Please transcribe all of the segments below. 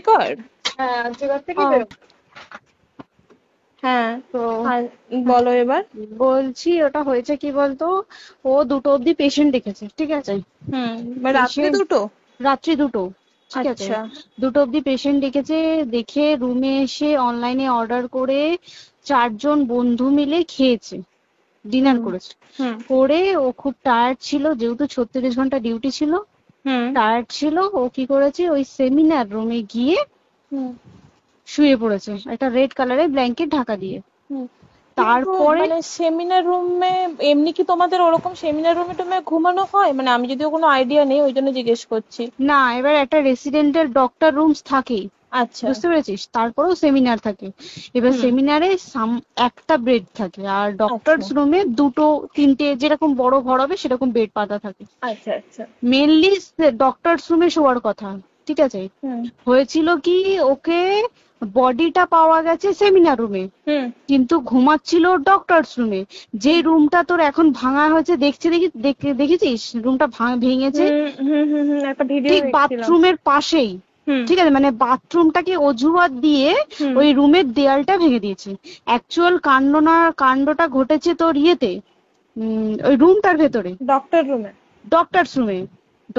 কর। হ্যাঁ, আর্যিকর থেকে ও বেরো। হ্যাঁ। তো আর হ্যাঁ, বলো এবার। বলছি ওটা হয়েছে কি বলতো, ও 2টো অব্দি পেশেন্ট দেখেছে, ঠিক আছে। রাত্রি পেশেন্ট 2টো? রাত্রি 2টো, ঠিক আছে। আচ্ছা। 2টো অব্দি পেশেন্ট দেখেছে, দেখে রুমে এসে অনলাইনে অর্ডার করে 4জন বন্ধু মিলে খেয়েছে, ডিনার হুম করেছে। হুম করে ও খুব টায়ার্ড ছিল, যেহেতু 36 ঘন্টা ডিউটি ছিল, হুম টায়ার্ড ছিল। ও কি করেছে, ওই সেমিনার রুমে গিয়ে হুম শুয়ে পড়েছে একটা রেড কালারের ব্ল্যাঙ্কেট ঢাকা দিয়ে। হুম কিন্তু তারপরে মানে সেমিনার রুমে এমনি কি তোমাদের ওরকম সেমিনার রুমে টুমে ঘুমানো হয়? মানে আমি যদিও কোনো আইডিয়া নেই, ওই জন্য জিজ্ঞেস করছি। না, এবার একটা রেসিডেন্টাল ডক্টর রুমস থাকেই, আচ্ছা। বুঝতে পেরেছিস, তারপরেও সেমিনার থাকে। এবার হুম। সেমিনারে একটা বেড থাকে, আর আচ্ছা ডক্টরস রুমে 2টো 3টে, যেরকম বড় ঘর হবে সেরকম বেড পাতা থাকে। আচ্ছা আচ্ছা। মেনলি ডক্টরস রুমে শোয়ার কথা, ঠিক আছে। হুম হয়েছিল কি, ওকে বডিটা পাওয়া গেছে সেমিনার রুমে, হুম কিন্তু ঘুমাচ্ছিল ডক্টরস রুমে। যে হুম রুমটা তোর এখন ভাঙা হয়েছে, দেখেছিস রুমটা ভেঙেছে, একটা ভিডিও ঠিক দেখছিলাম। বাথরুমের পাশেই, হুম ঠিক আছে। মানে বাথরুমটাকে অজুহাত দিয়ে হুম ওই রুমের দেয়ালটা ভেঙে দিয়েছে। অ্যাকচুয়াল কাণ্ডটা ঘটেছে তোর ইয়েতে, ওই রুমটার ভেতরে, ডক্টর রুমে? ডক্টরস রুমে।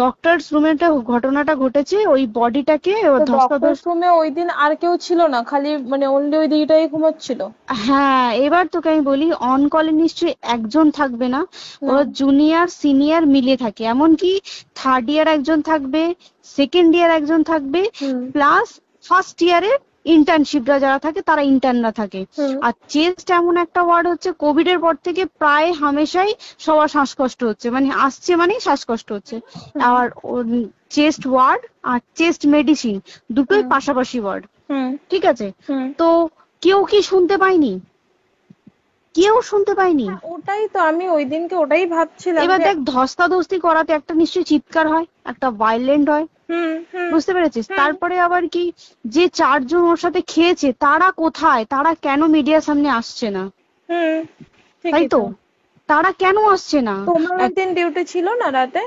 ডক্টরস রুমেটা ঘটনাটা ঘটেছে, ওই বডিটাকে তো ডক্টর ধস্তাধস্তি। রুমে ওই দিন আর কেউ ছিল না, খালি মানে অনলি ওই দিদিটাই ঘুমোচ্ছিল? হ্যাঁ, এবার তোকে আমি বলি, অন কলে নিশ্চয়ই একজন থাকবে না, ওরা হুম জুনিয়র সিনিয়র মিলিয়ে থাকে। এমনকি থার্ড ইয়ার একজন থাকবে, সেকেন্ড ইয়ার একজন থাকবে, হুম প্লাস ফার্স্ট ইয়ারের ইন্টার্নশিপরা যারা থাকে তারা ইন্টার্নরা থাকে। হুম আর চেস্ট এমন একটা ওয়ার্ড হচ্ছে, কোভিড এর পর থেকে প্রায় হামেশাই সবার শ্বাসকষ্ট হচ্ছে, মানে আসছে মানেই শ্বাসকষ্ট হচ্ছে। হুম আর চেস্ট ওয়ার্ড আর চেস্ট মেডিসিন দুটোই হুম পাশাপাশি ওয়ার্ড, হুম ঠিক আছে। হুম তো কেউ কি শুনতে পায়নি? কেউ শুনতে পায়নি। হ্যাঁ, ওটাই তো আমি ওই দিনকে ওটাই ভাবছিলাম এবার যে। দেখ, ধস্তাধস্তি করাতে একটা নিশ্চয়ই চিৎকার হয়, একটা ভাইলেন্ট হয়, হুম হুম বুঝতে পেরেছিস। হুম তারপরে আবার কি, যে 4জন ওর সাথে খেয়েছে তারা কোথায়, তারা কেন মিডিয়ার সামনে আসছে না? হুম তাই ঠিকই তো, তো। তারা কেন আসছে না? তোমার ওই দিন ডিউটি ছিল না রাতে?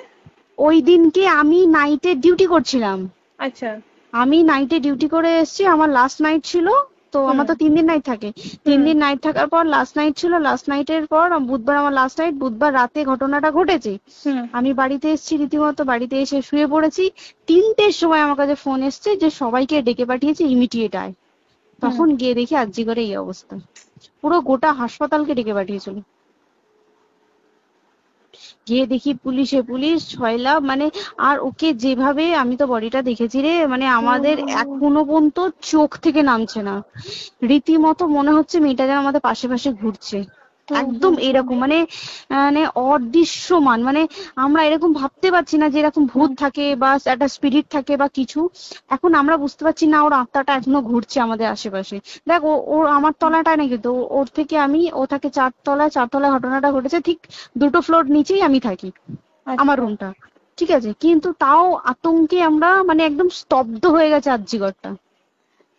ওই দিনকে আমি নাইটে ডিউটি করছিলাম। আচ্ছা। আমি নাইটে ডিউটি করে এসেছি, আমার লাস্ট নাইট ছিল। তো হুম আমার তো 3 দিন নাইট থাকে, তিন হুম দিন নাইট থাকার পর লাস্ট নাইট ছিল। লাস্ট নাইটের পর বুধবার আমার লাস্ট নাইট, বুধবার রাতে ঘটনাটা ঘটেছে। হুম আমি বাড়িতে এসেছি, রীতিমতো বাড়িতে এসে শুয়ে পড়েছি। 3টের সময় আমার কাছে ফোন এসছে যে সবাইকে ডেকে পাঠিয়েছে, ইমিডিয়েট আয়। হুম তখন গিয়ে দেখি আরজিকরে এই অবস্থা, পুরো গোটা হাসপাতালকে ডেকে পাঠিয়েছিল। গিয়ে দেখি পুলিশ ছয়লা, মানে। আর ওকে যেভাবে, আমি তো বডিটা দেখেছি রে, মানে আমাদের হুম এখনো পর্যন্ত চোখ থেকে নামছে না। রীতিমতো মনে হচ্ছে মেয়েটা যেন আমাদের পাশে পাশে ঘুরছে, হুম একদম হুম হুম এরকম, মানে মানে অদৃশ্যমান, মানে আমরা এরকম ভাবতে পারছি না যে এরকম ভূত হুম থাকে বা একটা স্পিরিট থাকে বা কিছু। এখন আমরা বুঝতে পারছি না ওর আত্মাটা এখনো ঘুরছে আমাদের আশেপাশে। দেখ, ওর আমার তলাটায় নাকি, তো ওর থেকে ও থাকে 4তলায়, 4তলায় ঘটনাটা ঘটেছে, ঠিক 2টো ফ্লোর নিচেই আমি থাকি, আমার আচ্ছা। রুমটা, ঠিক আছে। কিন্তু তাও আতঙ্কে আমরা মানে একদম স্তব্ধ হয়ে গেছে আরজিকরটা।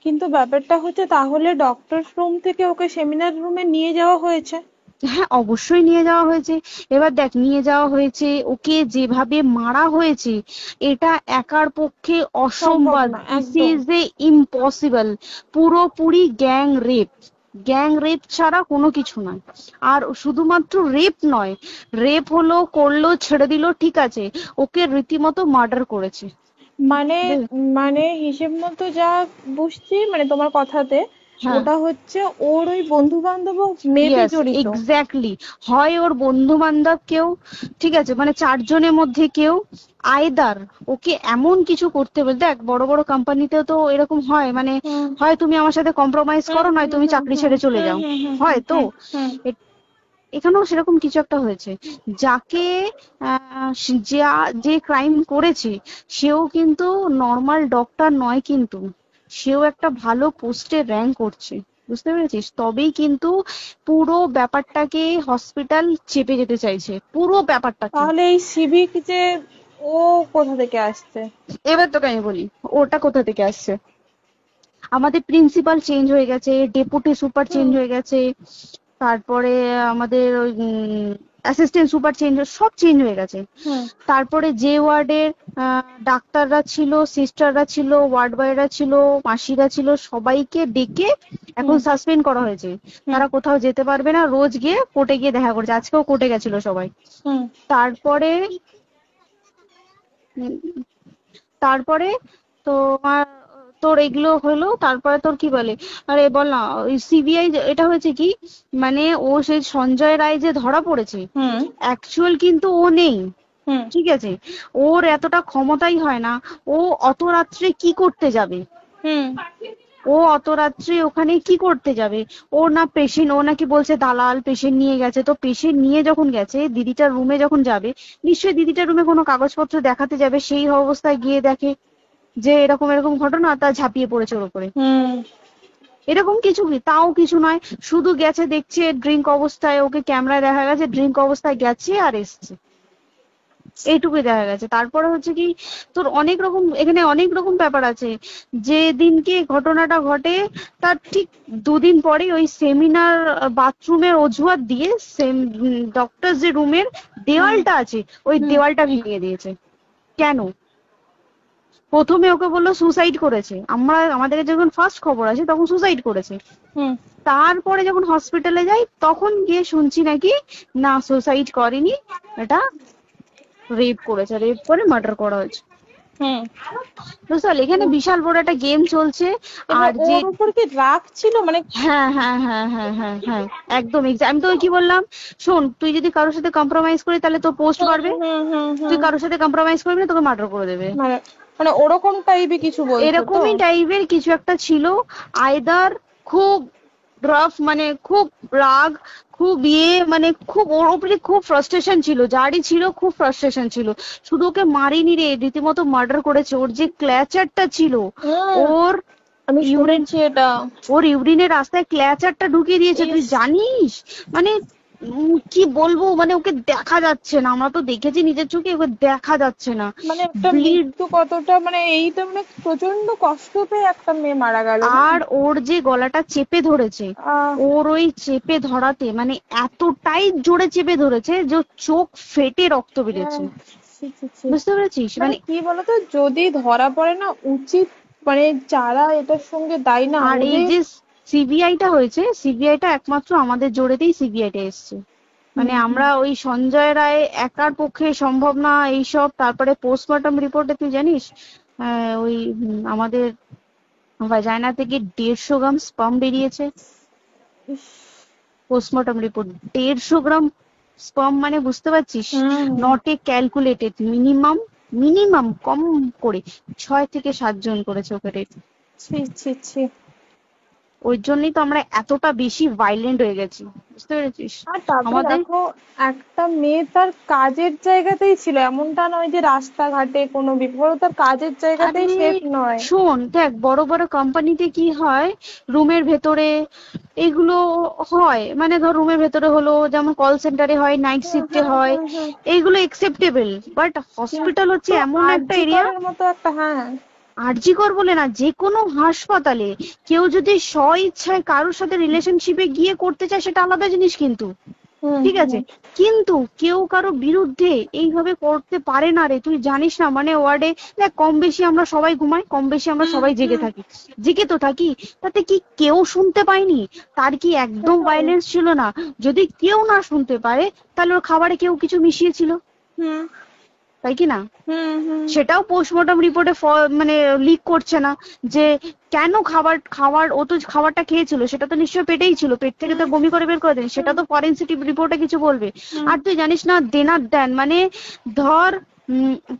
কিন্তু ব্যাপারটা হচ্ছে, তাহলে ডক্টর রুম থেকে ওকে সেমিনার রুমে নিয়ে যাওয়া হয়েছে? হ্যাঁ, অবশ্যই নিয়ে যাওয়া হয়েছে। এবার দেখ, নিয়ে যাওয়া হয়েছে, ওকে যেভাবে মারা হয়েছে, এটা একার পক্ষে সম্ভব অসম্ভব, না দিস একদম। Is a impossible. পুরোপুরি গ্যাং রেপ, গ্যাং রেপ ছাড়া কোনো কিছু নয়। আর শুধুমাত্র রেপ নয়, রেপ হলো, করলো, ছেড়ে দিল, ঠিক আছে, ওকে রীতিমতো মার্ডার করেছে। মানে মানে হিসেব মতো যা বুঝছি মানে তোমার কথাতে, হ্যাঁ, ওটা হচ্ছে ওর ওই বন্ধু বান্ধব মেবি ইয়েস, জড়িত। এক্স্যাক্টলি। হয় ওর বন্ধু বান্ধব কেউ, ঠিক আছে, মানে 4জনের মধ্যে কেউ, আইদার ওকে এমন কিছু করতে বলতে। দেখ, বড় বড় কোম্পানিতেও তো এরকম হয়, মানে হুম হয় তুমি আমার সাথে কম্প্রোমাইজ হুম করো, নয় হুম তুমি হুম চাকরি হুম ছেড়ে চলে হুম যাও, হুম হুম হুম হয় তো। হুম হুম এ- এখানেও সেরকম কিছু একটা হয়েছে। যাকে যে ক্রাইম করেছে, সেও কিন্তু নর্মাল ডক্টর নয়, কিন্তু সেও একটা ভালো পোস্টে র্যাঙ্ক করছে, বুঝতে পেরেছিস। তবেই কিন্তু পুরো ব্যাপারটাকে হসপিটাল চেপে যেতে চাইছে, পুরো ব্যাপারটাকে। তাহলে এই সিভিক যে, ও কোথা থেকে আসছে? এবার তোকে আমি বলি, ওটা কোথা থেকে আসছে। আমাদের প্রিন্সিপাল চেঞ্জ হয়ে গেছে, ডেপুটি সুপার চেঞ্জ হুম হয়ে গেছে, তারপরে আমাদের ওই অ্যাসিস্ট্যান্ট সুপার চেঞ্জ, সব চেঞ্জ হয়ে গেছে। হুম তারপরে যে ওয়ার্ডের ডাক্তাররা ছিল, সিস্টাররা ছিল, ওয়ার্ড বয়রা ছিল, মাসিরা ছিল, সবাইকে ডেকে এখন হুম সাসপেন্ড করা হয়েছে। হুম তারা কোথাও যেতে পারবে না, রোজ গিয়ে কোর্টে গিয়ে দেখা করছে। আজকেও কোর্টে গেছিল সবাই। হুম তারপরে উম, তারপরে তোমার তোর এগুলো হলো, তারপরে তোর কি বলে, আরে বল না, ওই সিবিআই এটা হয়েছে কি, মানে ও সেই সঞ্জয় রায় যে ধরা পড়েছে, হুম অ্যাকচুয়াল কিন্তু ও নেই, হুম ঠিক আছে? ওর এতটা ক্ষমতাই হয় না। ও অত রাত্রে কি করতে যাবে? হুম ও অত রাত্রে ওখানে কি করতে যাবে? ও না পেশেন্ট, ও নাকি বলছে দালাল পেশেন্ট নিয়ে গেছে। তো পেশেন্ট নিয়ে যখন গেছে, দিদিটার রুমে যখন যাবে, নিশ্চয়ই দিদিটার রুমে কোনো কাগজপত্র দেখাতে যাবে, সেই অবস্থায় গিয়ে দেখে যে এরকম এরকম ঘটনা, তা ঝাঁপিয়ে পড়েছে ওর উপরে। হুম এরকম কিছু কি, তাও কিছু নয়, শুধু গেছে, দেখছে ড্রিঙ্ক অবস্থায়, ওকে ক্যামেরায় দেখা গেছে ড্রিঙ্ক অবস্থায় গেছে আর এসছে, এইটুকুই দেখা গেছে। তারপরে হচ্ছে কি, তোর অনেক রকম, এখানে অনেক রকম ব্যাপার আছে। যে দিনকে ঘটনাটা ঘটে তার ঠিক দুদিন পরে ওই সেমিনার বাথরুমের অজুহাত দিয়ে ডক্টর যে রুমের হুম দেওয়ালটা আছে, ওই হুম দেওয়ালটা ভেঙে দিয়েছে। কেন? প্রথমে ওকে বললো সুসাইড করেছে, আমাদের যখন ফার্স্ট খবর আছে তখন সুসাইড করেছে। হুম তারপরে যখন হসপিটালে যাই তখন গিয়ে শুনছি নাকি না, সুসাইড করেনি, এটা রেপ করেছে, রেপ করে মার্ডার করা হয়েছে। হুম বুঝতে পারলি, এখানে বিশাল বড় একটা গেম চলছে। এবার আর যে ওর উপর কি রাগ ছিল মানে? হ্যাঁ হ্যাঁ হ্যাঁ হ্যাঁ হ্যাঁ হ্যাঁ, একদম আমি তো কি বললাম, শোন, তুই যদি কারোর সাথে কম্প্রোমাইজ করিস তাহলে তো পোস্ট হুম বাড়বে, হুম হুম তুই হুম কারোর সাথে কম্প্রোমাইজ করবি না, তোকে মার্ডার করে দেবে। মানে মানে ওরকম টাইপই কিছু বলছো তো? এরকমই টাইপের কিছু একটা ছিল। আইদার খুব রাফ, মানে খুব রাগ, খুব মানে খুব ওর উপরে খুব ফ্রাস্ট্রেশন ছিল, যারই ছিল খুব ফ্রাস্ট্রেশন ছিল। শুধু ওকে মারিনি রে, রীতিমতো মার্ডার করেছে। ওর যে ক্ল্যাচারটা ছিল, হুম ওর আমি ইউরিন, শুনেছি এটা। ওর ইউরিনের রাস্তায় ক্ল্যাচারটা ঢুকিয়ে দিয়েছে, তুই ইস, জানিস? মানে কি বলবো, মানে ওকে দেখা যাচ্ছে না, আমরা তো দেখেছি নিজের চোখে, ওকে দেখা যাচ্ছে না। মানে একটা ব্লিড। মৃত্যু কতটা, মানে এইটা মানে প্রচন্ড কষ্ট পেয়ে একটা মেয়ে মারা গেল না? আর ওর যে গলাটা চেপে ধরেছে, আহ ওর ওই চেপে ধরাতে মানে এতটাই জোরে চেপে ধরেছে যে ওর চোখ ফেটে রক্ত বেরিয়েছে। আহ, ছি, ছি, ছি। বুঝতে পেরেছিস? মানে মানে কি বলতো, যদি ধরা পড়ে না, উচিত মানে যারা এটার সঙ্গে দায়ী না আর এই ওদের। যে সিবিআইটা হয়েছে, সিবিআইটা একমাত্র আমাদের জোরেতেই সিবিআইটা এসছে। মানে হুম হুম আমরা ওই সঞ্জয় রায় একার পক্ষে সম্ভব না এইসব। তারপরে পোস্টমর্টম রিপোর্টে তুই জানিস, ওই আমাদের ভাজাইনা থেকে 150 গ্রাম স্পাম বেরিয়েছে। ইস, পোস্টমর্টম রিপোর্ট 150 গ্রাম স্পাম, মানে বুঝতে পারছিস? হুম not a calculated, minimum, minimum কম করে 6 থেকে 7 জন করেছে ওকে রেপ। ছি ছি ছি। ওই জন্যই তো আমরা এতটা বেশি ভাইলেন্ট হয়ে গেছি, বুঝতে পেরেছিস? আর তারপরে আমাদের দেখো, একটা মেয়ে তার কাজের জায়গাতেই ছিল, এমনটা নয় যে রাস্তাঘাটে কোনো বিপদ, তার কাজের জায়গাতেই আরে সেফ নয়। শোন, দেখ বড় বড় কোম্পানিতে কি হয়, রুমের ভেতরে এগুলো হয়, মানে ধর রুমের ভেতরে হলো, যেমন কল সেন্টারে হয়, নাইট হুম শিফটে হুম হয়, হুম হুম এইগুলো একসেপ্টেবল। বাট হসপিটাল হচ্ছে কিন্তু এমন একটা আরজি এরিয়া, করের মতো একটা, হ্যাঁ। আরজি কর বলে না, যে কোনো হাসপাতালে কেউ যদি স্ব ইচ্ছায় কারোর সাথে রিলেশনশিপে গিয়ে করতে চায় সেটা আলাদা জিনিস কিন্তু, হুম ঠিক আছে? হুম কিন্তু কেউ কারো বিরুদ্ধে এইভাবে করতে পারে না রে, তুই জানিস না? মানে ওয়ার্ডে দেখ, কম বেশি আমরা সবাই ঘুমাই, কম বেশি আমরা হুম সবাই জেগে হুম থাকি, জেগে তো থাকি। তাতে কি কেউ শুনতে পায়নি? তার কি একদম সেটাই। ভাইলেন্স ছিল না? যদি কেউ না শুনতে পারে তাহলে ওর খাবারে কেউ কিছু মিশিয়েছিল, হুম তাই কি না? হুম হুম সেটাও পোস্টমর্টম রিপোর্টে মানে লিক করছে না যে কেন খাবার খাবার ও তো খাবারটা খেয়েছিল, সেটা তো নিশ্চয়ই পেটেই ছিল, পেট থেকে তো হুম বমি করে বের করে দেন, সেটা তো ফরেনসিক রিপোর্টে কিছু বলবে। হুম আর তুই জানিস না, দেনার দেন মানে ধর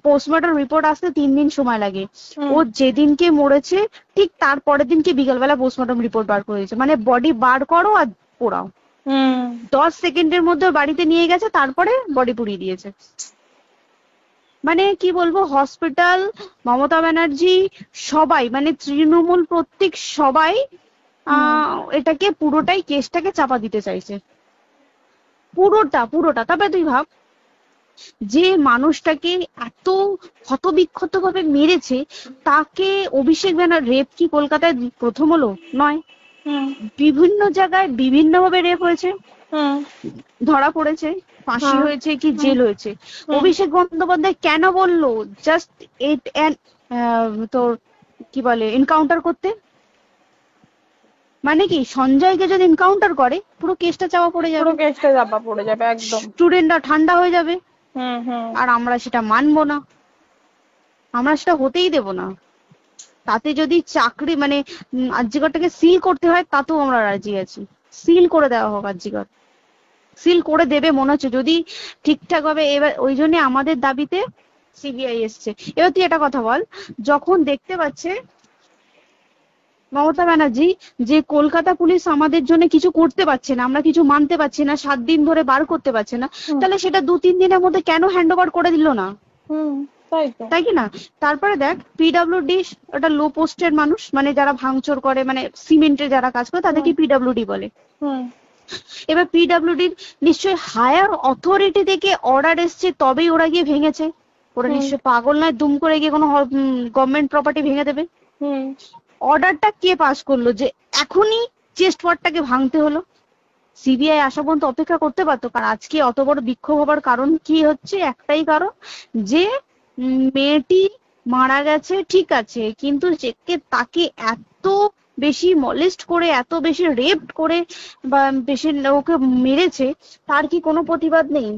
পোস্টমর্টম রিপোর্ট আসতে 3 দিন সময় লাগে। হুম ও যেদিনকে মরেছে ঠিক তার পরের দিনকে বিকালবেলা পোস্টমর্টম রিপোর্ট বার করে দিয়েছে, মানে বডি বার করো আর পোড়াও, হুম 10 সেকেন্ডের মধ্যে ওর বাড়িতে নিয়ে গেছে, তারপরে বডি পুড়িয়ে দিয়েছে। মানে কি বলবো, হসপিটাল, মমতা ব্যানার্জি, সবাই মানে তৃণমূল প্রত্যেক সবাই হুম এটাকে পুরোটাই কেসটাকে চাপা দিতে চাইছে, পুরোটা পুরোটা। তবে তুই ভাব, যে মানুষটাকে এত ক্ষতবিক্ষত ভাবে মেরেছে, তাকে অভিষেক ব্যানার রেপ কি কলকাতায় প্রথম হলো? নয়। হুম বিভিন্ন জায়গায় বিভিন্ন ভাবে রেপ হয়েছে, হুম ধরা পড়েছে, ফাঁসি হ্যাঁ হয়েছে কি হুম জেল হয়েছে। হুম অভিষেক বন্দ্যোপাধ্যায় কেন বললো জাস্ট ইট তোর কি বলে এনকাউন্টার করতে? মানে কি সঞ্জয়কে যদি এনকাউন্টার করে পুরো কেসটা চাপা পড়ে পুরো যাবে, কেসটা চাপা পড়ে যাবে একদম। স্টুডেন্টরা ঠান্ডা হয়ে যাবে, হুম হুম আর আমরা সেটা মানবো না, আমরা সেটা হতেই দেব না। তাতে যদি চাকরি মানে আরজিকরটাকে সিল করতে হয় তাতেও আমরা রাজি আছি, সিল করে দেওয়া হোক আরজিকর, সিল করে দেবে মনে হচ্ছে যদি ঠিকঠাক ভাবে। এবার ওই জন্য আমাদের দাবিতে সিবিআই এসছে। এবার তুই একটা কথা বল, যখন দেখতে পাচ্ছে মমতা ব্যানার্জি যে কলকাতা পুলিশ আমাদের জন্য কিছু করতে পারছে না, আমরা কিছু মানতে পারছি না, 7 দিন ধরে বার করতে পারছে না, হুম তাহলে সেটা 2-3 দিনের মধ্যে কেন হ্যান্ড ওভার করে দিল না? হুম তাই তো। তাই কি না? তারপরে দেখ পিডব্লিউডি ওটা লো পোস্টের মানুষ, মানে যারা ভাঙচুর করে, মানে সিমেন্টের যারা কাজ করে তাদেরকে হুম পিডব্লিউডি বলে। হুম এবার পিডব্লিউডির নিশ্চয়ই হায়ার অথরিটি থেকে অর্ডার এসছে তবেই ওরা গিয়ে ভেঙেছে। ওরা হুম নিশ্চয়ই পাগল নয় দুম করে গিয়ে কোনো গভর্নমেন্ট প্রপার্টি ভেঙে দেবে। হুম অর্ডারটা কে পাস করলো যে এখনই চেস্ট ওয়ার্ডটাকে ভাঙতে হলো? সিবিআই আসা পর্যন্ত অপেক্ষা করতে পারতো। কারণ আজকে অত বড় বিক্ষোভ হবার কারণ কি হচ্ছে, একটাই কারণ যে মেয়েটি মারা গেছে ঠিক আছে, কিন্তু তাকে এত বেশি মলেস্ট করে, এত বেশি রেপ করে বা বেশি ওকে মেরেছে, তার কি কোনো প্রতিবাদ নেই?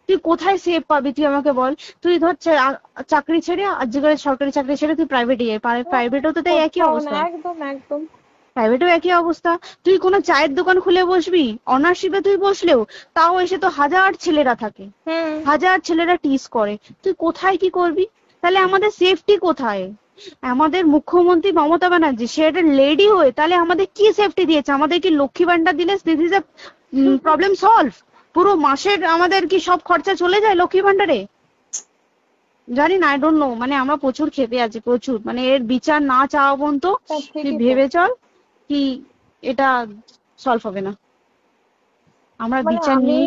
তুই কোথায় সেফ পাবি তুই আমাকে বল? তুই ধর চাকরি ছেড়ে আজকের সরকারি চাকরি ছেড়ে তুই প্রাইভেটে যাই, প্রাইভেটেও তো তাই একই কোথাও না, অবস্থা, একদম একদম। প্রাইভেটেও একই অবস্থা। তুই কোনো চায়ের দোকান খুলে বসবি, অনার্সশিপে তুই বসলেও তাও এসে তো হাজার ছেলেরা থাকে, হুম হাজার ছেলেরা টিস করে, তুই কোথায় কি করবি? তাহলে আমাদের সেফটি কোথায়? আমাদের মুখ্যমন্ত্রী মমতা ব্যানার্জি সে একটা লেডি হয়ে তাহলে আমাদের কি সেফটি দিয়েছে? আমাদের কি লক্ষ্মী ভান্ডার দিলে this is a problem solve? পুরো মাসের আমাদের কি সব খরচা চলে যায় লক্ষ্মী ভান্ডারে? জানি না, আই ডোন্ট নো। মানে আমরা প্রচুর ক্ষেপে আছি, প্রচুর। মানে এর বিচার না চাওয়া পর্যন্ত তা তুই ঠিকই তো। ভেবে চল কি এটা সলভ হবে না। আমরা মানে বিচার আমি নিয়ে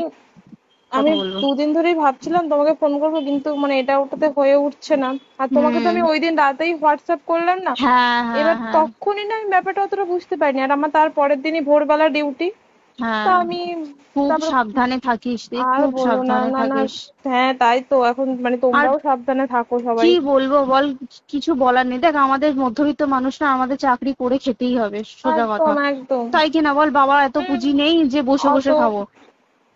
আমি কথা বলবো। 2 দিন ধরেই ভাবছিলাম তোমাকে ফোন করবো, কিন্তু মানে এটা ওটাতে হয়ে উঠছে না। আর তোমাকে তো হুম। আমি ওই দিন রাতেই হোয়াটসঅ্যাপ করলাম না। হ্যাঁ হ্যাঁ এবার হ্যাঁ তখনই না আমি ব্যাপারটা অতটা বুঝতে পারিনি, আর আমার তার পরের দিনই ভোরবেলা ডিউটি। তা হ্যাঁ। আমি খুব তারপর সাবধানে থাকিস রে, আর খুব বলো না, সাবধানে না না। থাকিস। হ্যাঁ তাই তো, এখন মানে আর তোমরাও সাবধানে থাকো সবাই। কি বলবো বল, কিছু বলার নেই। দেখ আমাদের মধ্যবিত্ত মানুষরা, আমাদের চাকরি করে খেতেই হবে, সোজা কথা। একদম একদম। তাই কিনা বল? বাবার এত হুম, পুঁজি নেই যে বসে অত বসে খাবো,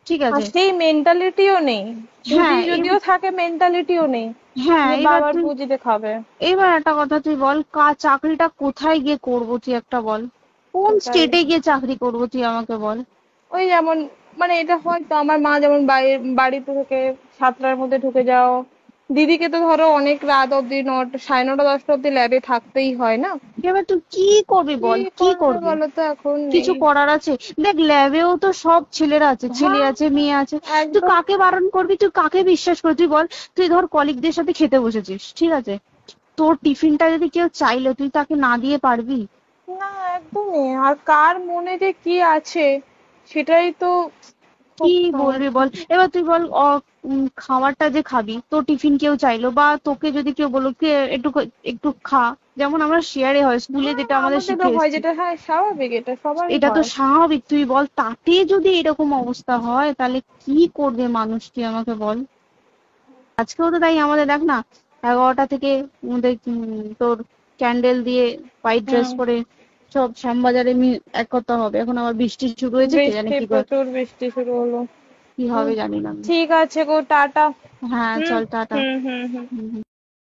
ঠিক আর আছে? সেই মেন্টালিটিও নেই। পুঁজি হ্যাঁ যদিও থাকে, মেন্টালিটিও নেই হ্যাঁ যে এবার বাবার তুই, পুঁজিতে খাবে। এবার একটা কথা তুই বল, চাকরিটা কোথায় গিয়ে করবো তুই একটা বল? কোন সেটাই। স্টেটে গিয়ে চাকরি করবো তুই আমাকে বল? ওই যেমন, মানে এটা হয়তো আমার মা যেমন বাড়িতে থেকে 7টার মধ্যে ঢুকে যাও, দিদিকে তো ধরো অনেক রাত অব্দি 9টা, 9:30, 10টা অব্দি ল্যাবে থাকতেই হয় না। এবার তুই কি করবি কি বল, কি করবে করবি? বলো তো, এখন কিছু নেই। করার আছে? দেখ ল্যাবেও তো সব ছেলেরা আছে, ছেলে হ্যাঁ আছে মেয়ে আছে। তুই একদম। কাকে বারণ করবি, তুই কাকে বিশ্বাস করবি তুই বল? তুই ধর কলিগদের সাথে খেতে বসেছিস, ঠিক আছে, তোর টিফিনটা যদি কেউ চাইলো তুই তাকে না দিয়ে পারবি? না একদমই। আর কার মনে যে কি আছে সেটাই তো কি খুব বলবি সমস্যা। বল? এবার তুই বল খাবারটা যে খাবি, তোর টিফিন কেউ চাইলো বা তোকে যদি কেউ বললো কে একটু একটু খা, যেমন আমরা শেয়ারে হয় স্কুলে হ্যাঁ যেটা আমাদের আমাদেরও শিখে হয়, এসেছি, যেটা হ্যাঁ স্বাভাবিক, এটা সবারই এটা তো হয়। স্বাভাবিক। তুই বল তাতে যদি এরকম অবস্থা হয় তাহলে কি করবে মানুষ, তুই আমাকে বল? আজকেও তো তাই আমাদের দেখ না, 11টা থেকে আমাদের তোর ক্যান্ডেল দিয়ে হোয়াইট ড্রেস হুম। পরে সব শ্যামবাজারে একতা হবে। এখন আবার বৃষ্টি শুরু হয়েছে, কে জানে বৃষ্টি, কি প্রচুর বৃষ্টি শুরু হলো। কি হুম, হবে জানি না। ঠিক আছে গো, টাটা। হ্যাঁ হুম চল টাটা। হুম হুম হুম। হুম হুম।